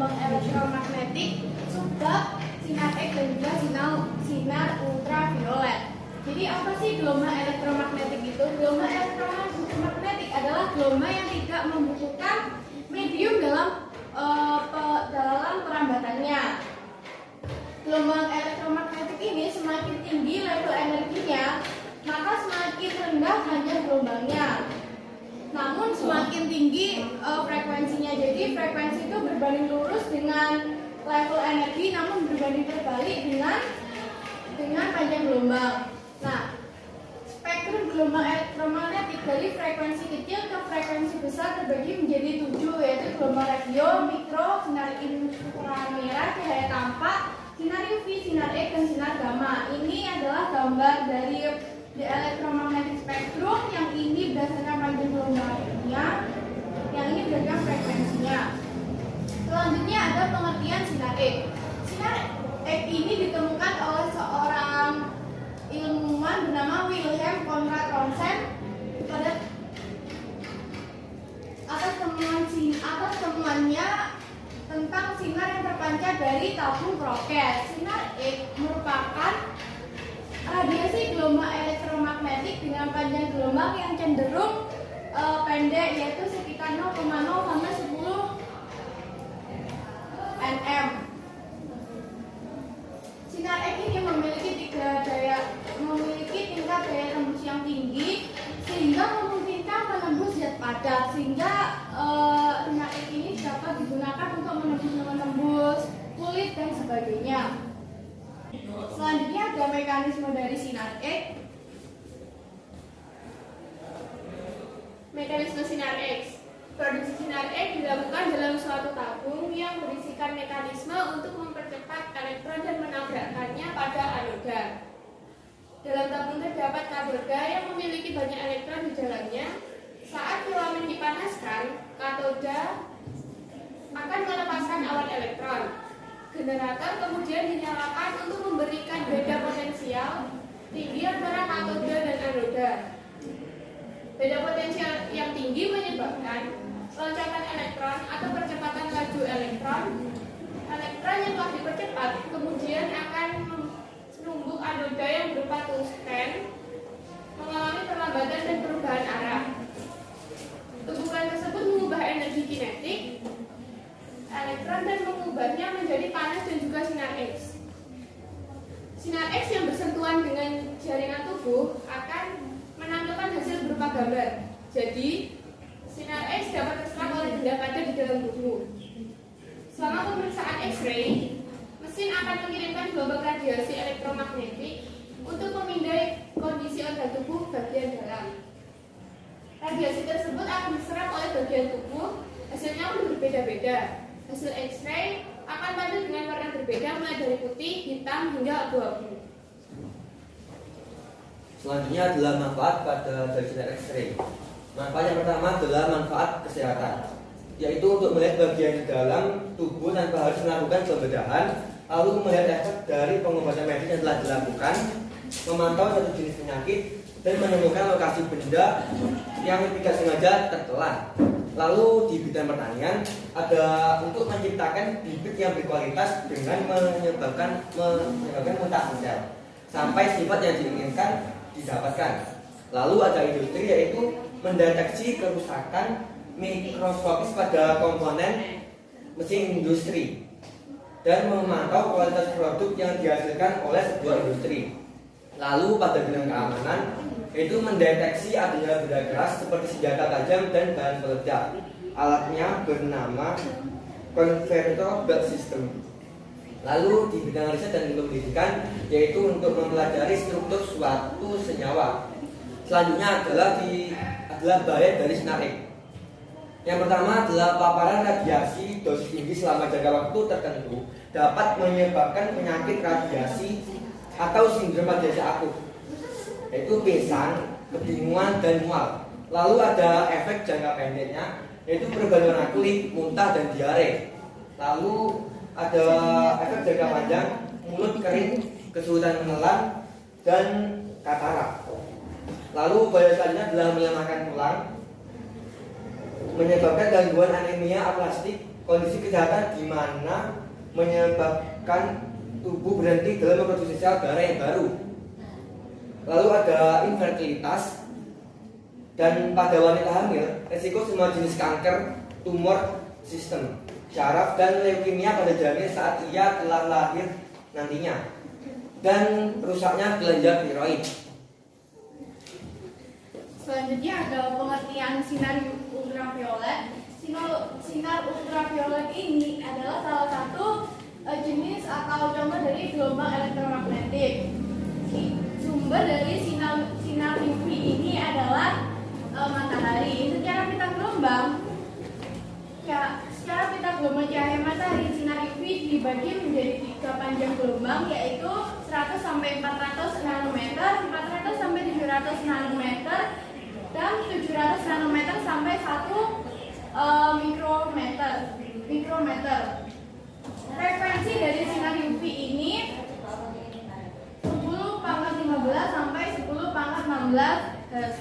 gelombang elektromagnetik, subbab, sinar X dan juga sinar ultraviolet. Jadi apa sih gelombang elektromagnetik itu? Gelombang elektromagnetik adalah gelombang yang tidak membutuhkan medium dalam perambatannya. Gelombang elektromagnetik ini semakin tinggi level energinya, maka semakin rendah panjang gelombangnya. Namun semakin tinggi frekuensinya. Jadi frekuensi itu berbanding lurus dengan level energi, namun berbanding terbalik dengan panjang gelombang. Nah, spektrum gelombang elektromagnetik dari frekuensi kecil ke frekuensi besar terbagi menjadi 7, yaitu gelombang radio, mikro, sinar inframerah, cahaya tampak, sinar UV, sinar X, dan sinar gamma. Ini adalah gambar dari the electromagnetic spectrum. Yang ini berdasarkan panjang gelombangnya, yang ini berdasarkan frekuensinya. Selanjutnya ada pengertian sinar X. Sinar X ini ditemukan oleh seorang ilmuwan bernama Wilhelm Conrad Rontgen pada atas temuannya tentang sinar yang terpancar dari tabung kroket. Sinar X merupakan radiasi gelombang elektromagnetik dengan panjang gelombang yang cenderung pendek, yaitu sekitar 0,0 sampai 10 nm. Sinar X ini memiliki tingkat daya tembus yang tinggi sehingga memungkinkan menembus zat padat, sehingga sinar X ini dapat digunakan untuk menembus kulit dan sebagainya. Selanjutnya ada mekanisme dari sinar X. Mekanisme sinar X. Produksi sinar X dilakukan dalam suatu tabung yang berisikan mekanisme untuk mempercepat elektron dan menabrakkannya pada anoda. Dalam tabung terdapat katoda yang memiliki banyak elektron di dalamnya. Saat filamen dipanaskan, katoda akan melepaskan awan elektron. Generator kemudian dinyalakan untuk memberikan beda potensial tinggi antara katoda dan anoda. Beda potensial yang tinggi menyebabkan loncatan elektron atau percepatan laju elektron. Elektron yang telah dipercepat kemudian akan menumbuk anoda yang berupa tungsten, mengalami perlambatan dan perubahan arah. Tumbukan tersebut mengubah energi kinetik elektron dan mengubahnya menjadi panas dan juga sinar X. Sinar X yang bersentuhan dengan jaringan tubuh akan menampilkan hasil berupa gambar. Jadi, sinar X dapat terserap oleh benda padat di dalam tubuh. Selama pemeriksaan X-ray, mesin akan mengirimkan gelombang radiasi elektromagnetik untuk memindai kondisi organ tubuh bagian dalam. Radiasi tersebut akan diserap oleh bagian tubuh, hasilnya pun berbeda-beda. Hasil X-ray akan tampil dengan warna berbeda mulai dari putih, hitam, hingga abu-abu. Selanjutnya adalah manfaat dari sinar X-ray. Manfaat yang pertama adalah manfaat kesehatan, yaitu untuk melihat bagian dalam tubuh tanpa harus melakukan pembedahan, lalu melihat efek dari pengobatan medis yang telah dilakukan, memantau satu jenis penyakit, dan menemukan lokasi benda yang tidak sengaja tertelan. Lalu di bidang pertanian ada untuk menciptakan bibit yang berkualitas dengan menyebabkan mutasi sel sampai sifat yang diinginkan didapatkan. Lalu ada industri, yaitu mendeteksi kerusakan mikroskopis pada komponen mesin industri dan memantau kualitas produk yang dihasilkan oleh sebuah industri. Lalu pada bidang keamanan, yaitu mendeteksi adanya benda keras seperti senjata tajam dan bahan peledak. Alatnya bernama Converter Belt System. Lalu di bidang riset dan pendidikan, yaitu untuk mempelajari struktur suatu senyawa. Selanjutnya adalah bahaya dari sinar X. Yang pertama adalah paparan radiasi dosis tinggi selama jangka waktu tertentu dapat menyebabkan penyakit radiasi atau sindrom radiasi akut, yaitu pingsan, kebingungan, dan mual. Lalu ada efek jangka pendeknya, yaitu perubahan warna kulit, muntah, dan diare. Lalu ada efek jangka panjang, mulut kering, kesulitan menelan, dan katarak. Lalu bahaya selanjutnya adalah melemahkan tulang, menyebabkan gangguan anemia aplastik, kondisi kejahatan di mana menyebabkan tubuh berhenti dalam memproduksi sel darah yang baru. Lalu ada infertilitas, dan pada wanita hamil, resiko semua jenis kanker, tumor sistem syaraf, dan leukemia pada janin saat ia telah lahir nantinya, dan rusaknya kelenjar tiroid. Selanjutnya ada pengertian sinar ultraviolet. Sinar ultraviolet ini adalah salah satu jenis atau contoh dari gelombang elektromagnetik. Sumber dari sinar UV ini adalah matahari. Secara pita gelombang cahaya matahari, sinar UV dibagi menjadi 3 panjang gelombang, yaitu 100 sampai 400 nanometer, 400 sampai 700 nanometer, dan 700 nanometer sampai 1 mikrometer. Frekuensi dari sinar UV ini 10⁻15 sampai 10⁻16 Hz.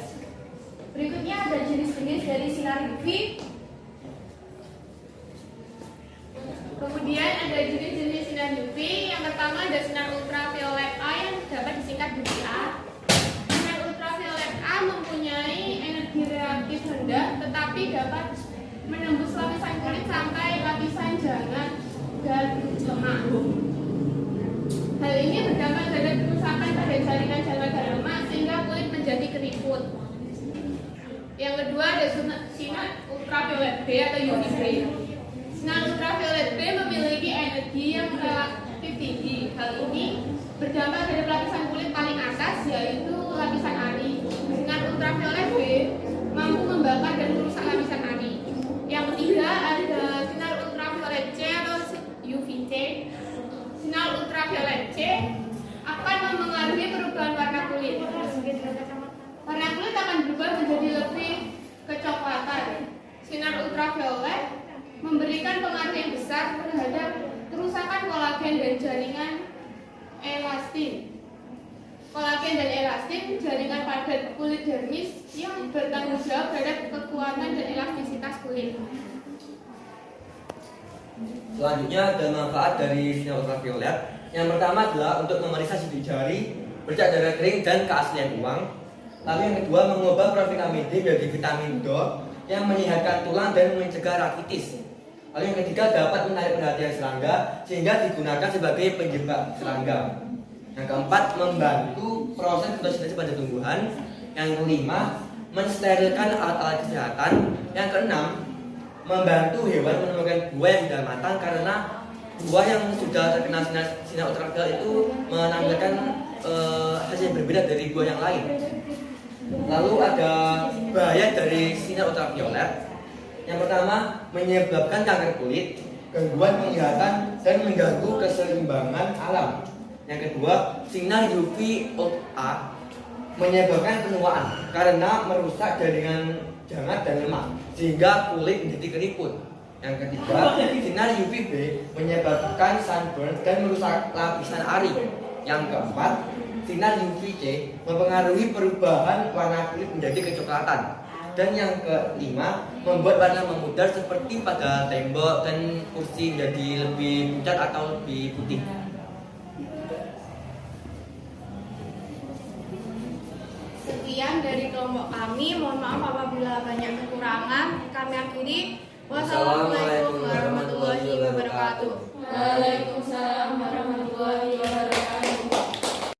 Berikutnya ada jenis-jenis dari sinar UV. Kemudian ada jenis-jenis sinar UV. Yang pertama ada sinar ultraviolet A yang dapat disingkat UVA. Sinar ultraviolet A mempunyai energi reaktif rendah, tetapi dapat menembus lapisan kulit sampai lapisan jangan dan lemak. Hal ini berdampak terhadap kerusakan pada jaringan jangan dan lemak sehingga kulit menjadi keriput. Yang kedua ada sinar ultraviolet B atau UVB. Sinar ultraviolet B memiliki energi yang relatif tinggi. Hal ini berdampak pada lapisan kulit paling atas, yaitu lapisan ari. Sinar ultraviolet B mampu membakar dan merusak lapisan ari. Yang ketiga ada sinar ultraviolet C atau UVC. Sinar ultraviolet C akan mempengaruhi perubahan warna kulit. Warna kulit akan berubah menjadi lebih kecoklatan. Sinar ultraviolet memberikan pengaruh yang besar terhadap kerusakan kolagen dan jaringan elastin. Kolagen dan elastin jaringan padat kulit dermis yang bertanggung jawab terhadap kekuatan dan elastisitas kulit. Selanjutnya ada manfaat dari sinar ultraviolet. Yang pertama adalah untuk memeriksa sidik jari, bercak darah kering, dan keaslian uang. Lalu yang kedua, mengubah provitamin D menjadi vitamin D yang menyehatkan tulang dan mencegah rakitis. Lalu yang ketiga, dapat menarik perhatian serangga sehingga digunakan sebagai penjebak serangga. Yang keempat, membantu proses fotosintesa pada tumbuhan. Yang kelima, mensterilkan alat-alat kesehatan. Yang keenam, membantu hewan menemukan buah yang sudah matang, karena buah yang sudah terkena sinar ultraviolet itu menampilkan hasil yang berbeda dari buah yang lain. Lalu ada bahaya dari sinar ultraviolet. Yang pertama, menyebabkan kanker kulit, gangguan penglihatan, dan mengganggu keseimbangan alam. Yang kedua, sinar UVA menyebabkan penuaan karena merusak jaringan jangat dan lemak sehingga kulit menjadi keriput. Yang ketiga, sinar UVB menyebabkan sunburn dan merusak lapisan ari. Yang keempat, sinar UVC mempengaruhi perubahan warna kulit menjadi kecoklatan. Dan yang kelima, membuat warna memudar seperti pada tembok dan kursi menjadi lebih pucat atau lebih putih. Sekian dari kelompok kami. Mohon maaf apabila banyak kekurangan. Kami akhiri. Wassalamualaikum warahmatullahi wabarakatuh. Waalaikumsalam.